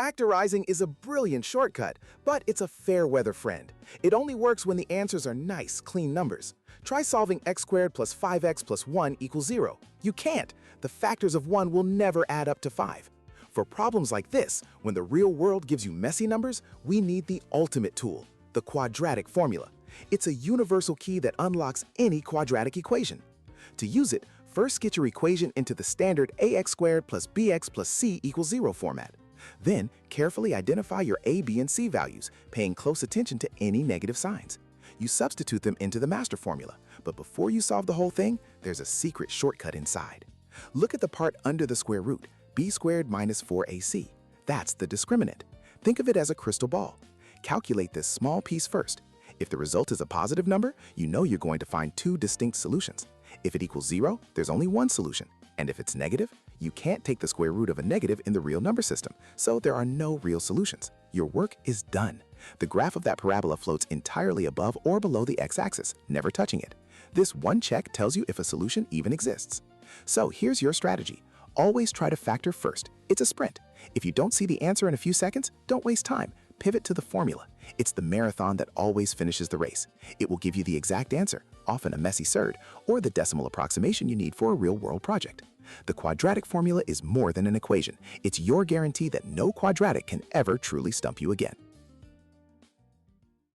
Factorising is a brilliant shortcut, but it's a fair-weather friend. It only works when the answers are nice, clean numbers. Try solving x squared plus 5x plus 1 equals 0. You can't. The factors of 1 will never add up to 5. For problems like this, when the real world gives you messy numbers, we need the ultimate tool, the quadratic formula. It's a universal key that unlocks any quadratic equation. To use it, first get your equation into the standard ax squared plus bx plus c equals 0 format. Then, carefully identify your a, b, and c values, paying close attention to any negative signs. You substitute them into the master formula, but before you solve the whole thing, there's a secret shortcut inside. Look at the part under the square root, b squared minus 4ac. That's the discriminant. Think of it as a crystal ball. Calculate this small piece first. If the result is a positive number, you know you're going to find two distinct solutions. If it equals 0, there's only one solution. And if it's negative, you can't take the square root of a negative in the real number system, so there are no real solutions. Your work is done. The graph of that parabola floats entirely above or below the x-axis, never touching it. This one check tells you if a solution even exists. So here's your strategy. Always try to factor first. It's a sprint. If you don't see the answer in a few seconds, don't waste time. Pivot to the formula. It's the marathon that always finishes the race. It will give you the exact answer, often a messy surd, or the decimal approximation you need for a real-world project. The quadratic formula is more than an equation. It's your guarantee that no quadratic can ever truly stump you again.